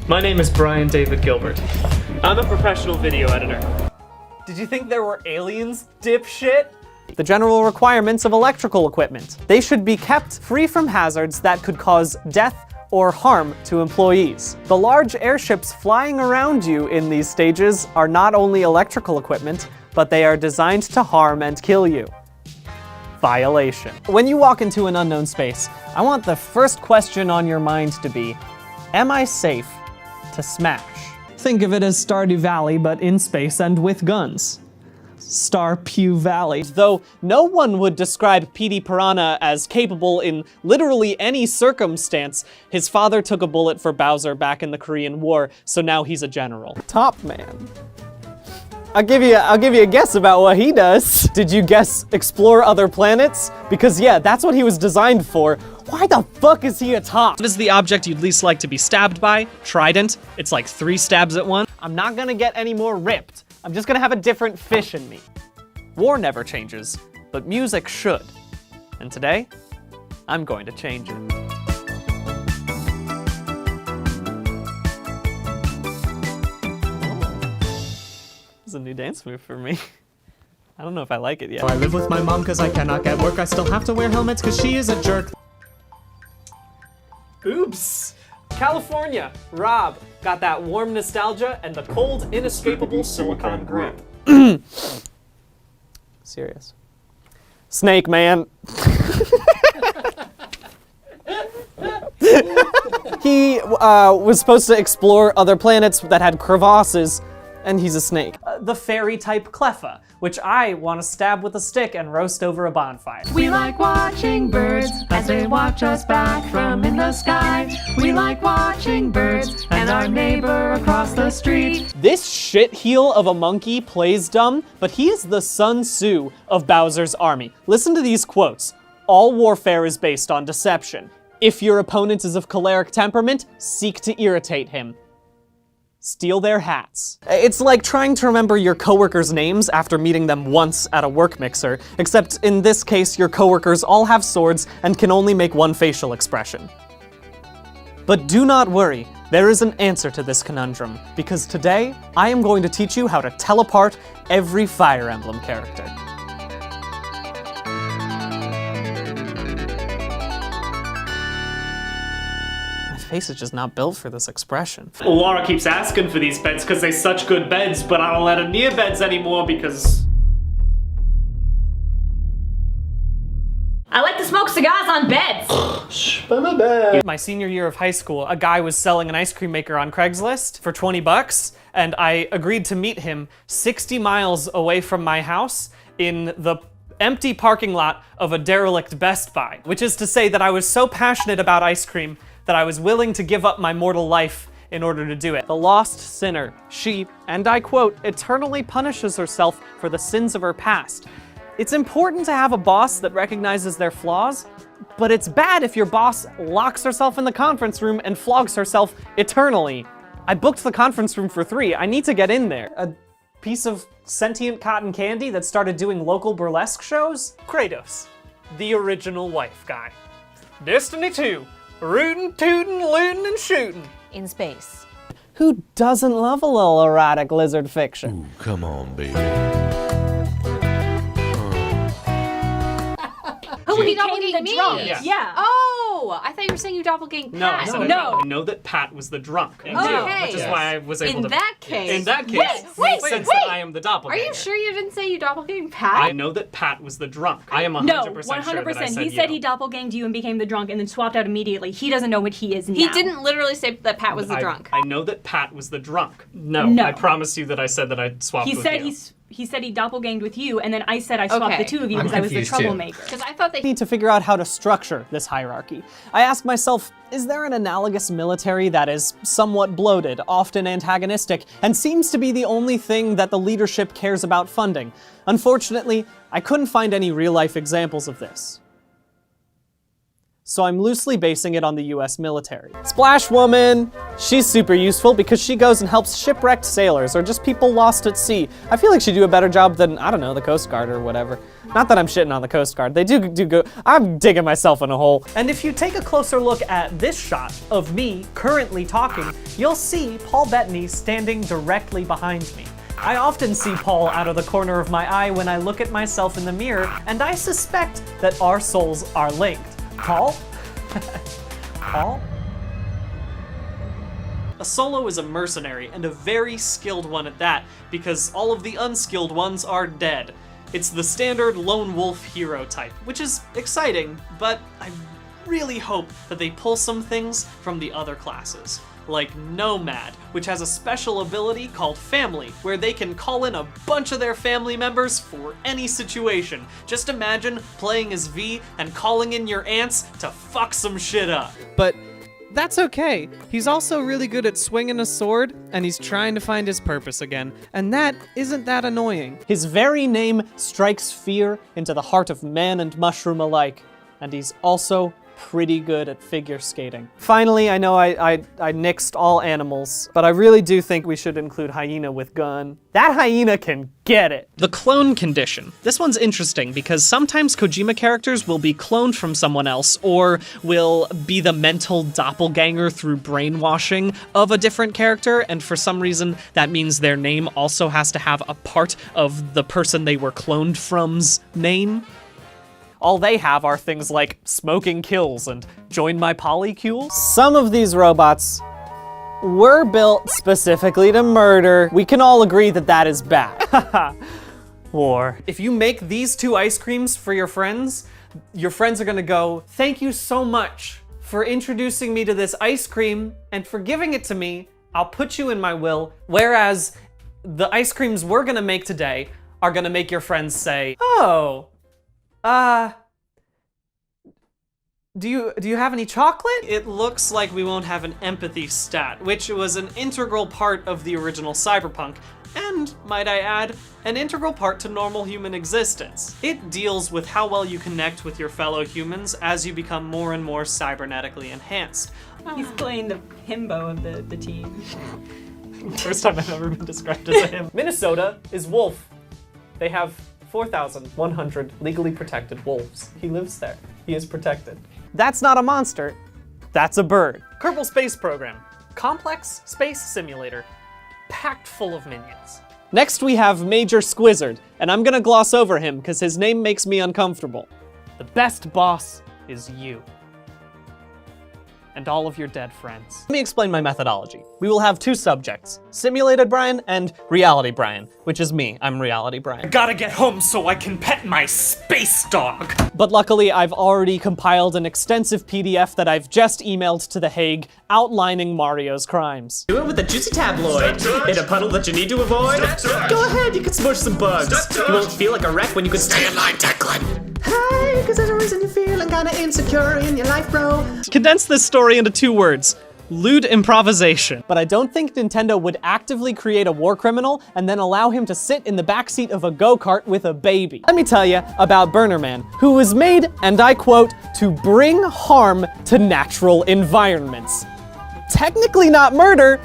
My name is DnDavid Gilbert. I'm a professional video editor. Did you think there were aliens, dipshit? The general requirements of electrical equipment. They should be kept free from hazards that could cause death or harm to employees. The large airships flying around you in these stages are not only electrical equipment, but they are designed to harm and kill you. Violation. When you walk into an unknown space, I want the first question on your mind to be, am I safe to smash? Think of it as Stardew Valley, but in space and with guns. Starpew Valley. Though no one would describe Petey Piranha as capable in literally any circumstance, his father took a bullet for Bowser back in the Korean War, so now he's a general. Top man. I'll give you a guess about what he does. Did you guess explore other planets? Because yeah, that's what he was designed for. Why the fuck is he a top? What is the object you'd least like to be stabbed by? Trident. It's like 3 stabs at once. I'm not gonna get any more ripped. I'm just gonna have a different fish in me. War never changes, but music should. And today, I'm going to change it. This is a new dance move for me. I don't know if I like it yet. I live with my mom cause I cannot get work. I still have to wear helmets cause she is a jerk. Oops! California, Rob, got that warm nostalgia and the cold, inescapable silicone grip. Serious. Snake man. He was supposed to explore other planets that had crevasses, and he's a snake. The fairy type Cleffa, which I want to stab with a stick and roast over a bonfire. We like watching birds as they watch us back from in the sky. We like watching birds and our neighbor across the street. This shitheel of a monkey plays dumb, but he is the Sun Tzu of Bowser's army. Listen to these quotes. All warfare is based on deception. If your opponent is of choleric temperament, seek to irritate him. Steal their hats. It's like trying to remember your coworkers' names after meeting them once at a work mixer, except in this case, your coworkers all have swords and can only make one facial expression. But do not worry, there is an answer to this conundrum, because today, I am going to teach you how to teleport every Fire Emblem character. Face is just not built for this expression. Laura keeps asking for these beds because they're such good beds, but I don't let her near beds anymore because... I like to smoke cigars on beds. my bed. My senior year of high school, a guy was selling an ice cream maker on Craigslist for 20 bucks, and I agreed to meet him 60 miles away from my house in the empty parking lot of a derelict Best Buy, which is to say that I was so passionate about ice cream that I was willing to give up my mortal life in order to do it. The lost sinner, she, and I quote, eternally punishes herself for the sins of her past. It's important to have a boss that recognizes their flaws, but it's bad if your boss locks herself in the conference room and flogs herself eternally. I booked the conference room for 3. I need to get in there. A piece of sentient cotton candy that started doing local burlesque shows? Kratos, the original wife guy. Destiny 2. Rootin', tootin', lootin', and shootin'. In space. Who doesn't love a little erotic lizard fiction? Ooh, come on, baby. Who He became the drunk? Yeah. Oh, I thought you were saying you doppelganged Pat. I know that Pat was the drunk. Okay. Which is why I was able In to... that case. In that case, Wait, makes sense that I am the Are doppelganger. you sure you didn't say you doppelganged Pat? I know that Pat was the drunk. I am 100% No, sure that I 100%. said He said he doppelganged you and became the drunk and then swapped out immediately. He doesn't know what he is now. He didn't literally say that Pat was the drunk. I know that Pat was the drunk. No, No. I promise you that I said that I swapped with you. He said he doppelganged with you, and then I said I swapped the two of you because I was the troublemaker. Because I thought they need to figure out how to structure this hierarchy. I ask myself, is there an analogous military that is somewhat bloated, often antagonistic, and seems to be the only thing that the leadership cares about funding? Unfortunately, I couldn't find any real-life examples of this. so I'm loosely basing it on the US military. Splash Woman! She's super useful because she goes and helps shipwrecked sailors or just people lost at sea. I feel like she'd do a better job than, I don't know, the Coast Guard or whatever. Not that I'm shitting on the Coast Guard. They do go, I'm digging myself in a hole. And if you take a closer look at this shot of me currently talking, you'll see Paul Bettany standing directly behind me. I often see Paul out of the corner of my eye when I look at myself in the mirror, and I suspect that our souls are linked. Paul? Paul? A solo is a mercenary, and a very skilled one at that, because all of the unskilled ones are dead. It's the standard lone wolf hero type, which is exciting, but I really hope that they pull some things from the other classes. Like Nomad, which has a special ability called Family, where they can call in a bunch of their family members for any situation. Just imagine playing as V and calling in your aunts to fuck some shit up. But that's okay. He's also really good at swinging a sword, and he's trying to find his purpose again, and that isn't that annoying. His very name strikes fear into the heart of man and mushroom alike, and he's also pretty good at figure skating. Finally, I know I nixed all animals, but I really do think we should include hyena with gun. That hyena can get it. The clone condition. This one's interesting because sometimes Kojima characters will be cloned from someone else or will be the mental doppelganger through brainwashing of a different character, and for some reason that means their name also has to have a part of the person they were cloned from's name. All they have are things like smoking kills and join my polycules. Some of these robots were built specifically to murder. We can all agree that that is bad. War. If you make these 2 ice creams for your friends are gonna go, "Thank you so much for introducing me to this ice cream and for giving it to me. I'll put you in my will." Whereas the ice creams we're gonna make today are gonna make your friends say, "Oh, do you have any chocolate?" It looks like we won't have an empathy stat, which was an integral part of the original Cyberpunk, and, might I add, an integral part to normal human existence. It deals with how well you connect with your fellow humans as you become more and more cybernetically enhanced. He's playing the himbo of the team. First time I've ever been described as a him. Minnesota is wolf. They have 4,100 legally protected wolves. He lives there. He is protected. That's not a monster. That's a bird. Kerbal Space Program. Complex space simulator. Packed full of minions. Next we have Major Squizzard, and I'm gonna gloss over him because his name makes me uncomfortable. The best boss is you. And all of your dead friends. Let me explain my methodology. We will have 2 subjects, Simulated Brian and Reality Brian, which is me. I'm Reality Brian. I gotta get home so I can pet my space dog. But luckily, I've already compiled an extensive PDF that I've just emailed to The Hague outlining Mario's crimes. Do it with a juicy tabloid in a puddle that you need to avoid. Go ahead, you can smush some bugs. You won't feel like a wreck when you could stay in line, Declan. Hi, because there's a reason you're feeling kinda insecure in your life, bro. Condense this story into 2 words. Lewd improvisation. But I don't think Nintendo would actively create a war criminal and then allow him to sit in the backseat of a go-kart with a baby. Let me tell you about Burner Man, who was made, and I quote, to bring harm to natural environments. Technically not murder,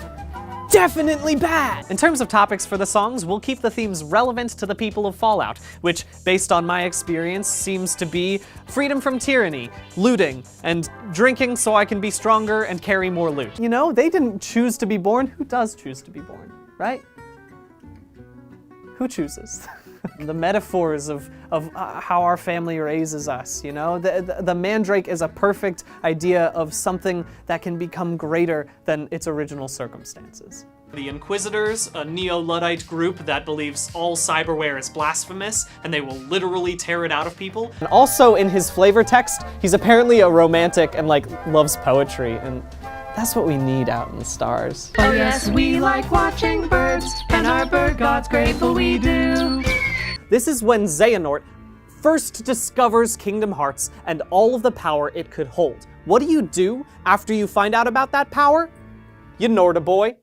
definitely bad. In terms of topics for the songs, we'll keep the themes relevant to the people of Fallout, which, based on my experience, seems to be freedom from tyranny, looting, and drinking so I can be stronger and carry more loot. You know, they didn't choose to be born. Who does choose to be born, right? Who chooses? The metaphors of how our family raises us, you know? The mandrake is a perfect idea of something that can become greater than its original circumstances. The Inquisitors, a neo-Luddite group that believes all cyberware is blasphemous, and they will literally tear it out of people. And also in his flavor text, he's apparently a romantic and loves poetry, and that's what we need out in the stars. Oh yes, we like watching birds, and our bird gods grateful we do. This is when Xehanort first discovers Kingdom Hearts and all of the power it could hold. What do you do after you find out about that power? You Nord a boy.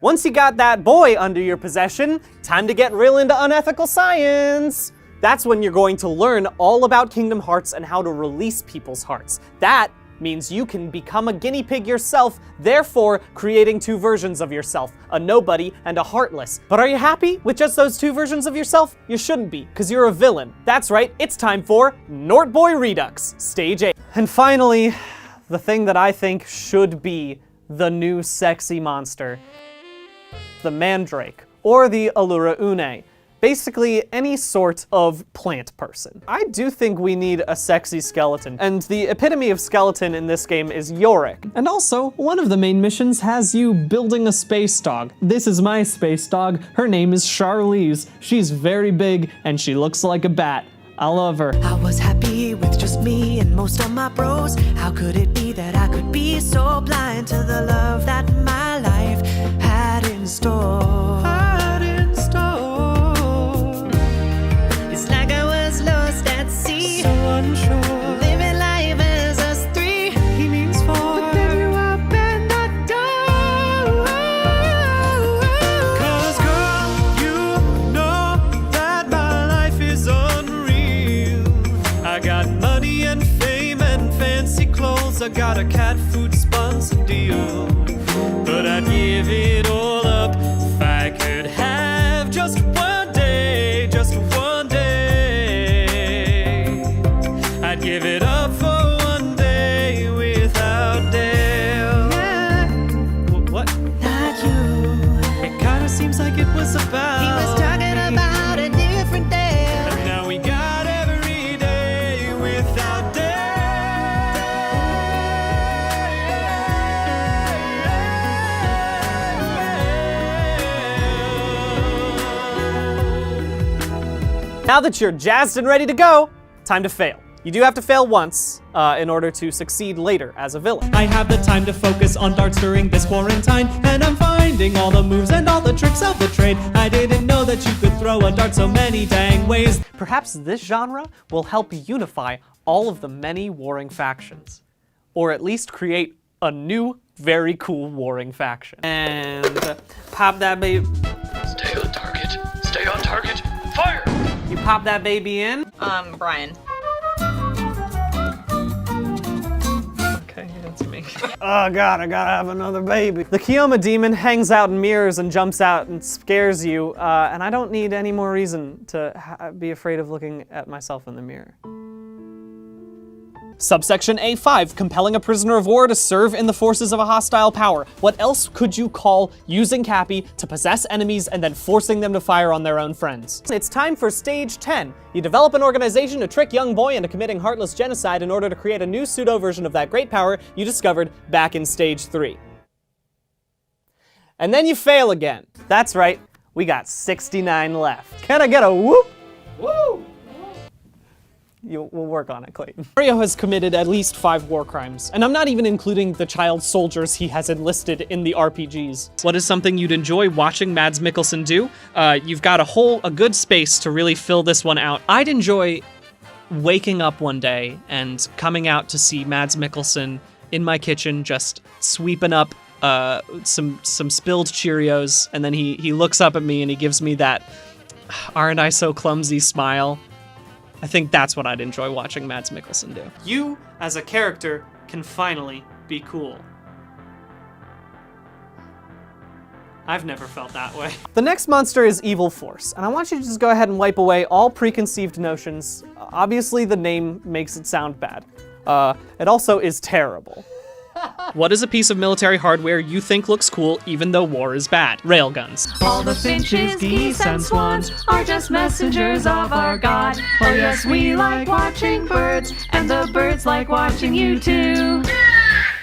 Once you got that boy under your possession, time to get real into unethical science. That's when you're going to learn all about Kingdom Hearts and how to release people's hearts. That means you can become a guinea pig yourself, therefore creating two versions of yourself, a nobody and a heartless. But are you happy with just those two versions of yourself? You shouldn't be, because you're a villain. That's right, it's time for Nortboy Redux, Stage 8. And finally, the thing that I think should be the new sexy monster, the Mandrake, or the Allura Une. Basically, any sort of plant person. I do think we need a sexy skeleton, and the epitome of skeleton in this game is Yorick. And also, one of the main missions has you building a space dog. This is my space dog. Her name is Charlize. She's very big, and she looks like a bat. I love her. I was happy with just me and most of my bros. How could it be that I could be so blind to the love that my life had in store? It's like I was lost at sea, so unsure, living life as us three. He means four, but then you opened the door. 'Cause girl, you know that my life is unreal. I got money and fame and fancy clothes. I got a cat food sponsor deal. But I'd give it all up if I could have just one day, just one day. I'd give it up for one day without Dale. Yeah. What? Not you. It kinda seems like it was about. He was talking about a different day. And now we got every day without Dale. Now that you're jazzed and ready to go, time to fail. You do have to fail once in order to succeed later as a villain. I have the time to focus on darts during this quarantine, and I'm finding all the moves and all the tricks of the trade. I didn't know that you could throw a dart so many dang ways. Perhaps this genre will help unify all of the many warring factions, or at least create a new, very cool warring faction. And pop that baby. Stay on target. Stay on target. Fire! You pop that baby in. Brian. Okay, that's me. Oh god, I gotta have another baby. The Kioma demon hangs out in mirrors and jumps out and scares you, and I don't need any more reason to be afraid of looking at myself in the mirror. Subsection A5, compelling a prisoner of war to serve in the forces of a hostile power. What else could you call using Cappy to possess enemies and then forcing them to fire on their own friends? It's time for stage 10. You develop an organization to trick young boy into committing heartless genocide in order to create a new pseudo version of that great power you discovered back in stage 3. And then you fail again. That's right, we got 69 left. Can I get a whoop? Woo! We'll work on it, Clayton. Mario has committed at least 5 war crimes, and I'm not even including the child soldiers he has enlisted in the RPGs. What is something you'd enjoy watching Mads Mikkelsen do? You've got a good space to really fill this one out. I'd enjoy waking up one day and coming out to see Mads Mikkelsen in my kitchen just sweeping up some spilled Cheerios, and then he looks up at me and he gives me that "aren't I so clumsy" smile. I think that's what I'd enjoy watching Mads Mikkelsen do. You, as a character, can finally be cool. I've never felt that way. The next monster is Evil Force, and I want you to just go ahead and wipe away all preconceived notions. Obviously, the name makes it sound bad. It also is terrible. What is a piece of military hardware you think looks cool even though war is bad? Railguns. All the finches, geese, and swans are just messengers of our God. Oh yes, we like watching birds, and the birds like watching you too.